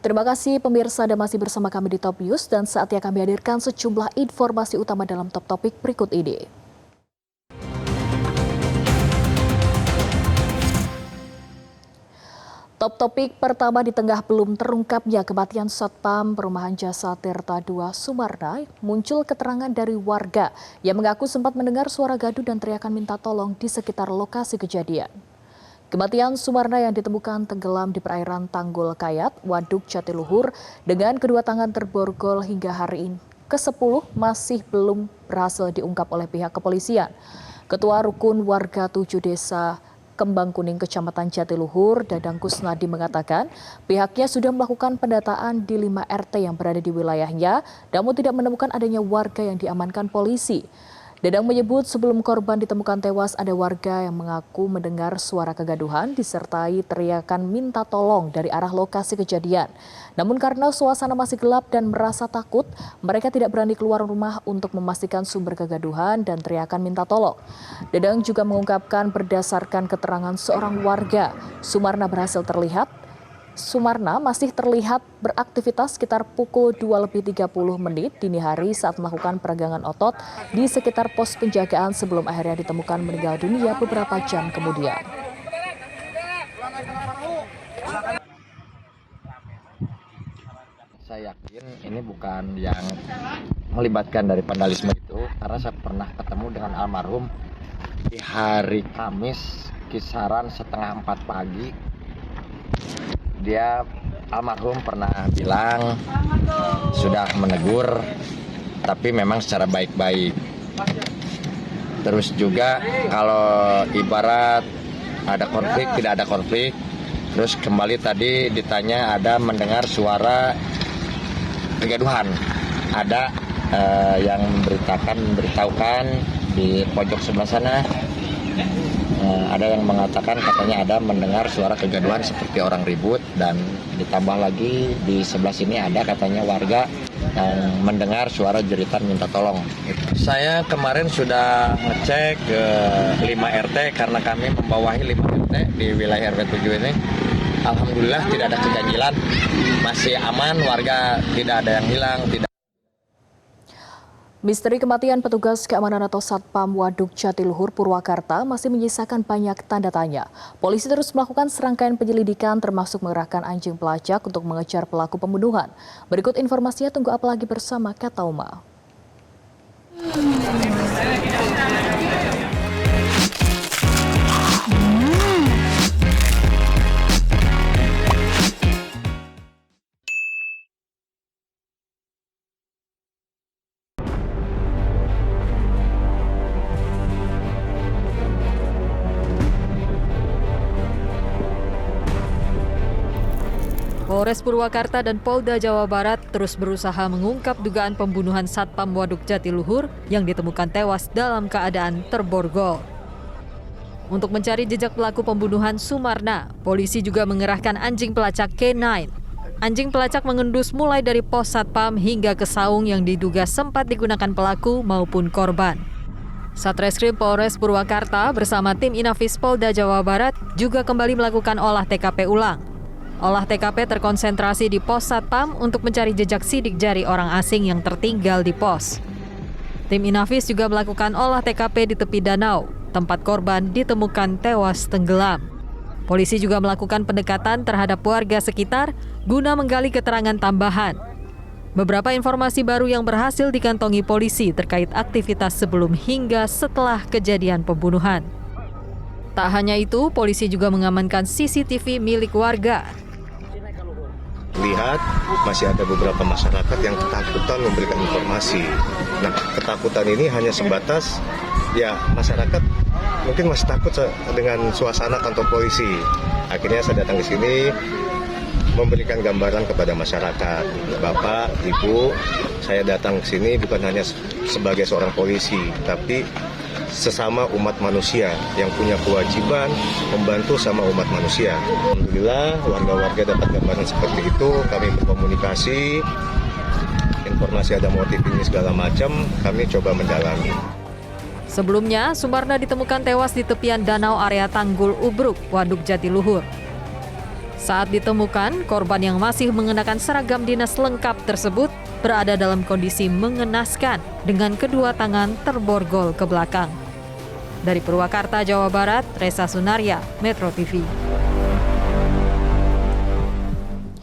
Terima kasih pemirsa Anda masih bersama kami di Top News dan saatnya kami hadirkan sejumlah informasi utama dalam Top Topik berikut ini. Top Topik pertama, di tengah belum terungkapnya kematian Satpam Perumahan Jasa Tirta II Sumarna, muncul keterangan dari warga yang mengaku sempat mendengar suara gaduh dan teriakan minta tolong di sekitar lokasi kejadian. Kematian Sumarna yang ditemukan tenggelam di perairan Tanggul Kayat, Waduk Jatiluhur, dengan kedua tangan terborgol hingga hari ini ke-10 masih belum berhasil diungkap oleh pihak kepolisian. Ketua Rukun Warga 7 Desa Kembang Kuning Kecamatan Jatiluhur, Dadang Kusnadi, mengatakan pihaknya sudah melakukan pendataan di 5 RT yang berada di wilayahnya, namun tidak menemukan adanya warga yang diamankan polisi. Dadang menyebut sebelum korban ditemukan tewas, ada warga yang mengaku mendengar suara kegaduhan disertai teriakan minta tolong dari arah lokasi kejadian. Namun karena suasana masih gelap dan merasa takut, mereka tidak berani keluar rumah untuk memastikan sumber kegaduhan dan teriakan minta tolong. Dadang juga mengungkapkan berdasarkan keterangan seorang warga, Sumarna masih terlihat beraktivitas sekitar pukul 2:30 dini hari saat melakukan peregangan otot di sekitar pos penjagaan sebelum akhirnya ditemukan meninggal dunia beberapa jam kemudian. Saya yakin ini bukan yang melibatkan dari vandalisme itu, karena saya pernah ketemu dengan almarhum di hari Kamis kisaran 3:30 pagi. Dia almarhum pernah bilang sudah menegur, tapi memang secara baik-baik. Terus juga kalau ibarat ada konflik, tidak ada konflik. Terus kembali tadi ditanya ada mendengar suara kegaduhan. Ada yang memberitahukan di pojok sebelah sana. Ada yang mengatakan katanya ada mendengar suara kegaduhan seperti orang ribut, dan ditambah lagi di sebelah sini ada katanya warga yang mendengar suara jeritan minta tolong. Saya kemarin sudah ngecek ke 5 RT karena kami membawahi 5 RT di wilayah RW 7 ini. Alhamdulillah tidak ada keganjilan, masih aman, warga tidak ada yang hilang. Misteri kematian petugas keamanan atau Satpam Waduk Jatiluhur Purwakarta masih menyisakan banyak tanda tanya. Polisi terus melakukan serangkaian penyelidikan termasuk mengerahkan anjing pelacak untuk mengejar pelaku pembunuhan. Berikut informasinya, tunggu apa lagi bersama Katauma. Polres Purwakarta dan Polda Jawa Barat terus berusaha mengungkap dugaan pembunuhan Satpam Waduk Jatiluhur yang ditemukan tewas dalam keadaan terborgol. Untuk mencari jejak pelaku pembunuhan Sumarna, polisi juga mengerahkan anjing pelacak K9. Anjing pelacak mengendus mulai dari pos Satpam hingga ke saung yang diduga sempat digunakan pelaku maupun korban. Satreskrim Polres Purwakarta bersama tim Inafis Polda Jawa Barat juga kembali melakukan olah TKP ulang. Olah TKP terkonsentrasi di pos Satpam untuk mencari jejak sidik jari orang asing yang tertinggal di pos. Tim Inafis juga melakukan olah TKP di tepi danau, tempat korban ditemukan tewas tenggelam. Polisi juga melakukan pendekatan terhadap warga sekitar guna menggali keterangan tambahan. Beberapa informasi baru yang berhasil dikantongi polisi terkait aktivitas sebelum hingga setelah kejadian pembunuhan. Tak hanya itu, polisi juga mengamankan CCTV milik warga. Lihat masih ada beberapa masyarakat yang ketakutan memberikan informasi. Nah, ketakutan ini hanya sebatas ya masyarakat mungkin masih takut dengan suasana kantor polisi. Akhirnya saya datang ke sini memberikan gambaran kepada masyarakat. Bapak, Ibu, saya datang ke sini bukan hanya sebagai seorang polisi, tapi sesama umat manusia yang punya kewajiban membantu sama umat manusia. Alhamdulillah warga-warga dapat gambaran seperti itu, kami berkomunikasi, informasi ada motif ini segala macam, kami coba mendalami. Sebelumnya, Sumarna ditemukan tewas di tepian danau area Tanggul Ubruk, Waduk Jatiluhur. Saat ditemukan, korban yang masih mengenakan seragam dinas lengkap tersebut berada dalam kondisi mengenaskan dengan kedua tangan terborgol ke belakang. Dari Purwakarta, Jawa Barat, Resa Sunaria, Metro TV.